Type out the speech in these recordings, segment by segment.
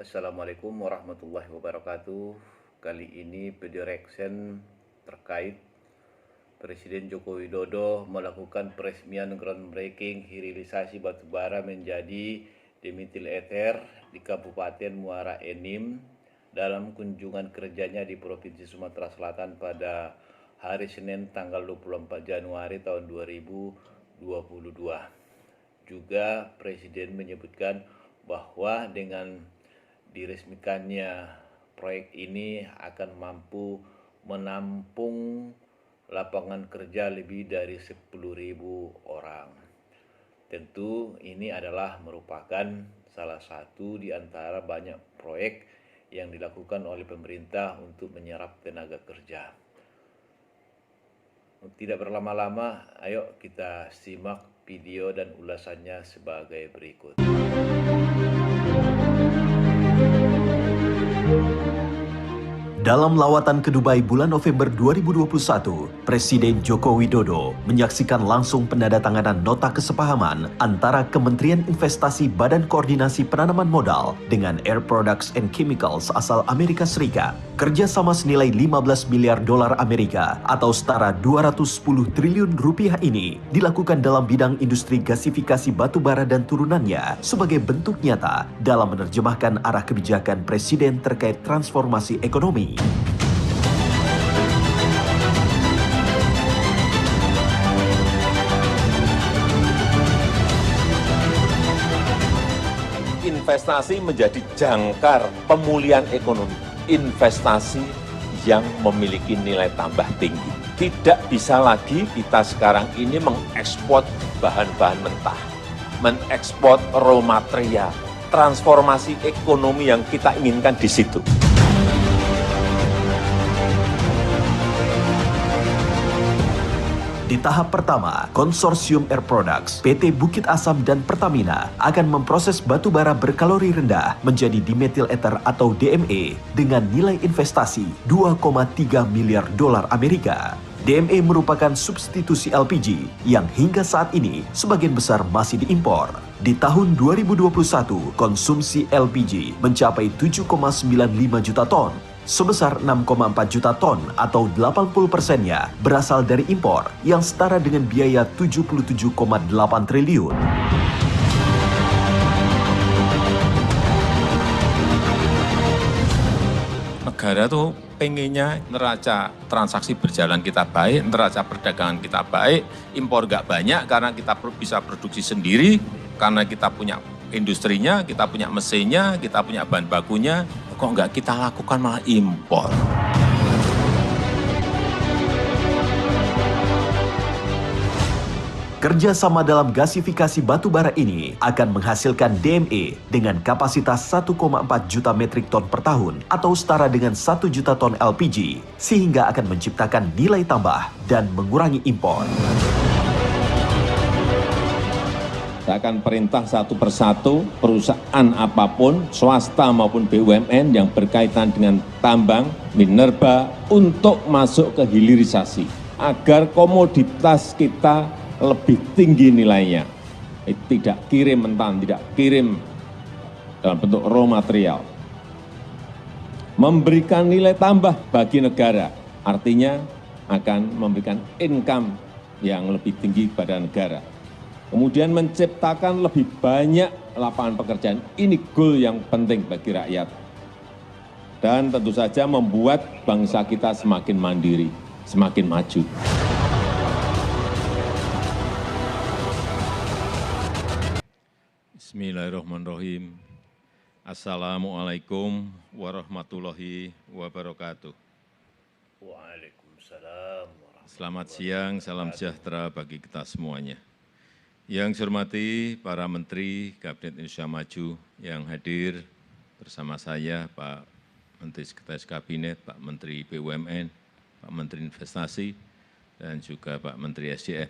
Assalamualaikum warahmatullahi wabarakatuh. Kali ini video reaction terkait Presiden Joko Widodo melakukan peresmian groundbreaking hilirisasi batubara menjadi dimethyl ether di Kabupaten Muara Enim dalam kunjungan kerjanya di Provinsi Sumatera Selatan pada hari Senin tanggal 24 Januari tahun 2022. Juga Presiden menyebutkan bahwa dengan diresmikannya proyek ini akan mampu menampung lapangan kerja lebih dari 10.000 orang. Tentu ini adalah merupakan salah satu di antara banyak proyek yang dilakukan oleh pemerintah untuk menyerap tenaga kerja. Tidak berlama-lama, ayo kita simak video dan ulasannya sebagai berikut. Dalam lawatan ke Dubai bulan November 2021, Presiden Joko Widodo menyaksikan langsung penandatanganan nota kesepahaman antara Kementerian Investasi Badan Koordinasi Penanaman Modal dengan Air Products and Chemicals asal Amerika Serikat. Kerjasama senilai 15 miliar dolar Amerika atau setara 210 triliun rupiah ini dilakukan dalam bidang industri gasifikasi batubara dan turunannya sebagai bentuk nyata dalam menerjemahkan arah kebijakan Presiden terkait transformasi ekonomi. Investasi menjadi jangkar pemulihan ekonomi. Investasi yang memiliki nilai tambah tinggi. Tidak bisa lagi kita sekarang ini mengekspor bahan-bahan mentah, mengekspor raw material, transformasi ekonomi yang kita inginkan di situ. Di tahap pertama, Konsorsium Air Products, PT Bukit Asam dan Pertamina akan memproses batu bara berkalori rendah menjadi dimethyl ether atau DME dengan nilai investasi 2,3 miliar dolar Amerika. DME merupakan substitusi LPG yang hingga saat ini sebagian besar masih diimpor. Di tahun 2021, konsumsi LPG mencapai 7,95 juta ton. Sebesar 6,4 juta ton atau 80%-nya berasal dari impor yang setara dengan biaya 77,8 triliun. Negara tuh pengennya neraca transaksi berjalan kita baik, neraca perdagangan kita baik, impor nggak banyak karena kita bisa produksi sendiri, karena kita punya industrinya, kita punya mesinnya, kita punya bahan bakunya. Kok nggak kita lakukan malah impor? Kerjasama dalam gasifikasi batubara ini akan menghasilkan DME dengan kapasitas 1,4 juta metrik ton per tahun atau setara dengan 1 juta ton LPG, sehingga akan menciptakan nilai tambah dan mengurangi impor. Saya akan perintah satu persatu perusahaan apapun, swasta maupun BUMN yang berkaitan dengan tambang, minerba, untuk masuk ke hilirisasi. Agar komoditas kita lebih tinggi nilainya. Tidak kirim mentah, tidak kirim dalam bentuk raw material. Memberikan nilai tambah bagi negara, artinya akan memberikan income yang lebih tinggi kepada negara. Kemudian menciptakan lebih banyak lapangan pekerjaan. Ini goal yang penting bagi rakyat. Dan tentu saja membuat bangsa kita semakin mandiri, semakin maju. Bismillahirrahmanirrahim. Assalamualaikum warahmatullahi wabarakatuh. Waalaikumsalam. Selamat siang, salam sejahtera bagi kita semuanya. Yang saya hormati para Menteri Kabinet Indonesia Maju yang hadir bersama saya, Pak Menteri Sekretaris Kabinet, Pak Menteri BUMN, Pak Menteri Investasi, dan juga Pak Menteri SDM.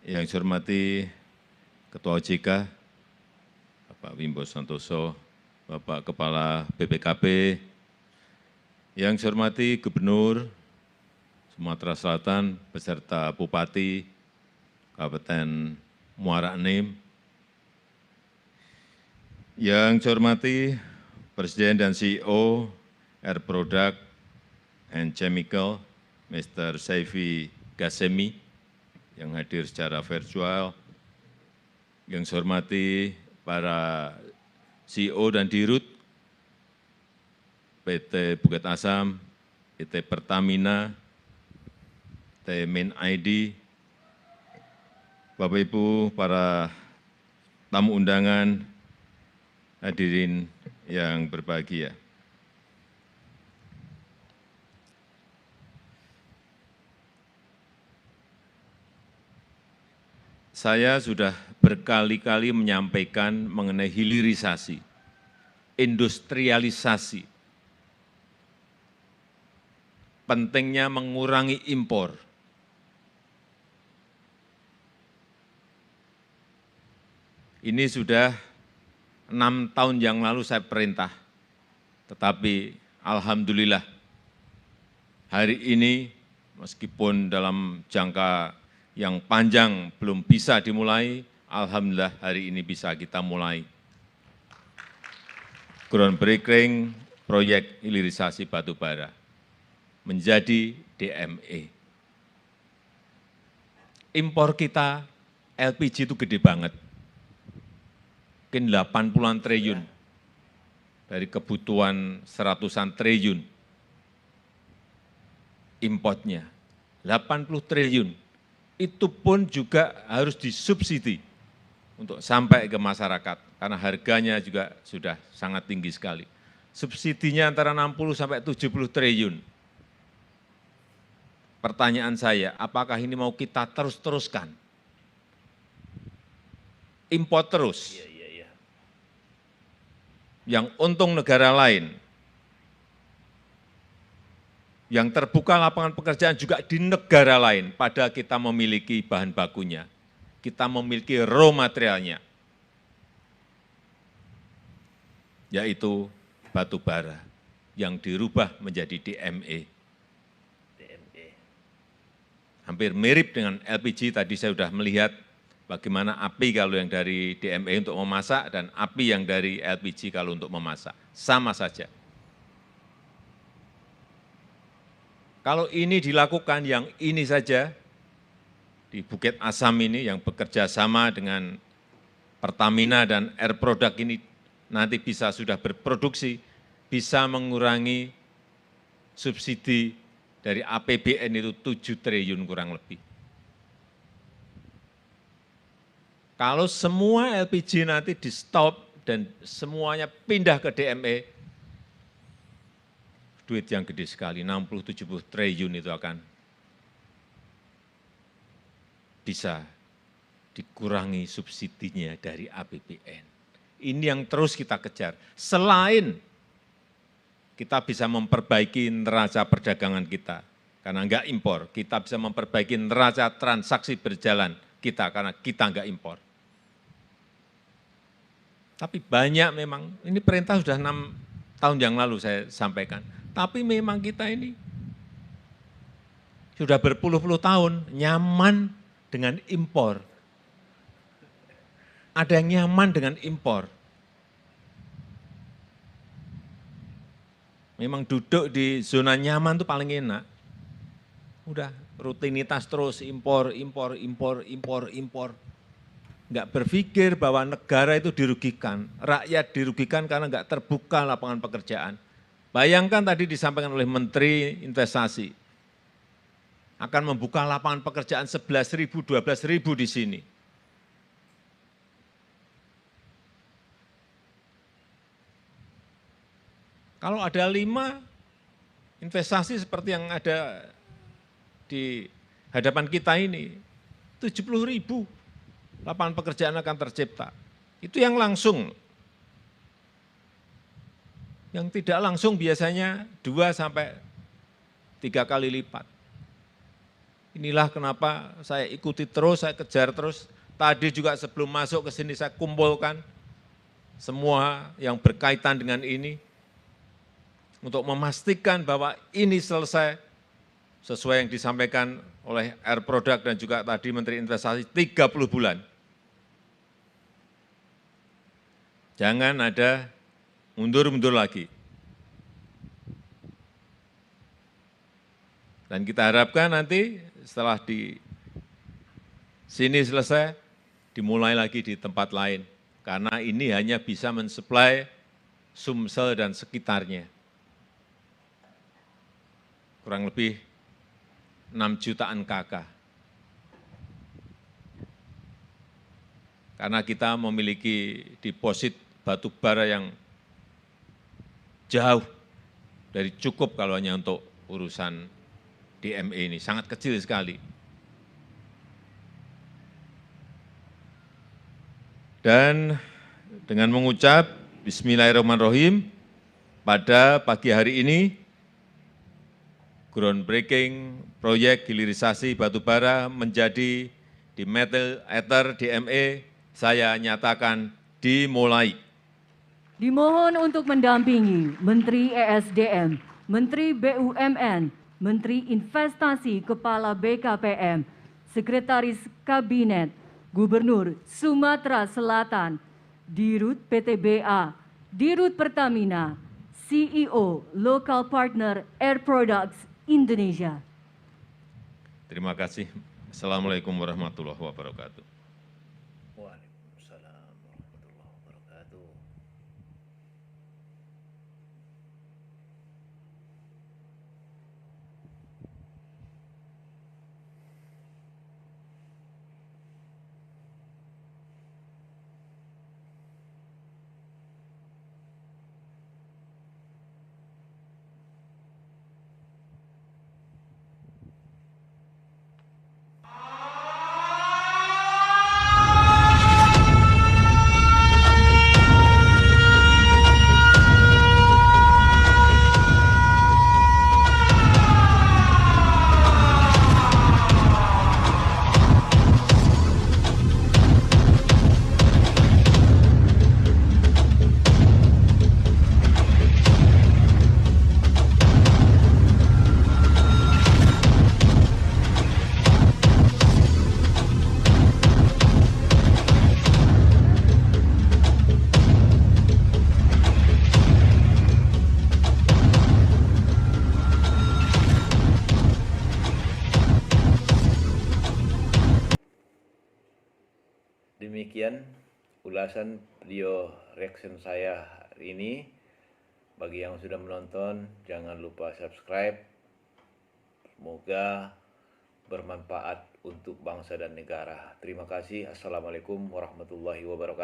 Yang saya hormati Ketua OJK, Bapak Wimbo Santoso, Bapak Kepala BPKB, yang saya hormati Gubernur Sumatera Selatan beserta Bupati Kabupaten Muara Enim, yang saya hormati Presiden dan CEO Air Product and Chemical, Mr. Saifi Ghasemi, yang hadir secara virtual. Yang saya hormati para CEO dan Dirut PT Bukit Asam, PT Pertamina, PT Min ID, Bapak Ibu, para tamu undangan, hadirin yang berbahagia. Saya sudah berkali-kali menyampaikan mengenai hilirisasi, industrialisasi, pentingnya mengurangi impor. Ini sudah 6 tahun yang lalu saya perintah, tetapi alhamdulillah hari ini meskipun dalam jangka yang panjang belum bisa dimulai, alhamdulillah hari ini bisa kita mulai. Groundbreaking proyek hilirisasi batu bara menjadi DME. Impor kita LPG itu gede banget. Mungkin 80-an triliun dari kebutuhan 100-an triliun importnya. 80 triliun. Itu pun juga harus disubsidi untuk sampai ke masyarakat, karena harganya juga sudah sangat tinggi sekali. Subsidinya antara 60 sampai 70 triliun. Pertanyaan saya, apakah ini mau kita terus-teruskan? Impor terus. Yang untung negara lain, yang terbuka lapangan pekerjaan juga di negara lain, padahal kita memiliki bahan bakunya, kita memiliki raw materialnya, yaitu batu bara yang dirubah menjadi DME. Hampir mirip dengan LPG, tadi saya sudah melihat bagaimana api kalau yang dari DME untuk memasak dan api yang dari LPG kalau untuk memasak. Sama saja. Kalau ini dilakukan, yang ini saja, di Bukit Asam ini yang bekerja sama dengan Pertamina dan Air Product ini nanti bisa sudah berproduksi, bisa mengurangi subsidi dari APBN itu 7 triliun kurang lebih. Kalau semua LPG nanti di stop dan semuanya pindah ke DME, duit yang gede sekali, 60-70 triliun itu akan bisa dikurangi subsidinya dari APBN. Ini yang terus kita kejar. Selain kita bisa memperbaiki neraca perdagangan kita, karena enggak impor, kita bisa memperbaiki neraca transaksi berjalan kita, karena kita enggak impor. Tapi banyak memang, ini perintah sudah 6 tahun yang lalu saya sampaikan. Tapi memang kita ini sudah berpuluh-puluh tahun nyaman dengan impor. Ada yang nyaman dengan impor. Memang duduk di zona nyaman itu paling enak. Udah rutinitas terus impor. Enggak berpikir bahwa negara itu dirugikan, rakyat dirugikan karena enggak terbuka lapangan pekerjaan. Bayangkan tadi disampaikan oleh Menteri Investasi, akan membuka lapangan pekerjaan 11.000, 12.000 di sini. Kalau ada 5 investasi seperti yang ada di hadapan kita ini, 70.000 lapangan pekerjaan akan tercipta. Itu yang langsung. Yang tidak langsung biasanya 2 sampai 3 kali lipat. Inilah kenapa saya ikuti terus, saya kejar terus. Tadi juga sebelum masuk ke sini saya kumpulkan semua yang berkaitan dengan ini untuk memastikan bahwa ini selesai sesuai yang disampaikan oleh Air Product dan juga tadi Menteri Investasi 30 bulan. Jangan ada mundur-mundur lagi. Dan kita harapkan nanti setelah di sini selesai, dimulai lagi di tempat lain. Karena ini hanya bisa mensuplai Sumsel dan sekitarnya. Kurang lebih 6 jutaan kakak. Karena kita memiliki deposit batu bara yang jauh dari cukup kalau hanya untuk urusan DME ini, sangat kecil sekali. Dan dengan mengucap Bismillahirrahmanirrahim, pada pagi hari ini, groundbreaking proyek hilirisasi batubara menjadi dimethyl ether DME saya nyatakan dimulai. Dimohon untuk mendampingi Menteri ESDM, Menteri BUMN, Menteri Investasi Kepala BKPM, Sekretaris Kabinet, Gubernur Sumatera Selatan, Dirut PTBA, Dirut Pertamina, CEO Local Partner Air Products Indonesia. Terima kasih. Assalamualaikum warahmatullahi wabarakatuh. Waalaikumsalam warahmatullahi wabarakatuh. Demikian ulasan video reaction saya hari ini. Bagi yang sudah menonton, jangan lupa subscribe. Semoga bermanfaat untuk bangsa dan negara. Terima kasih. Assalamualaikum warahmatullahi wabarakatuh.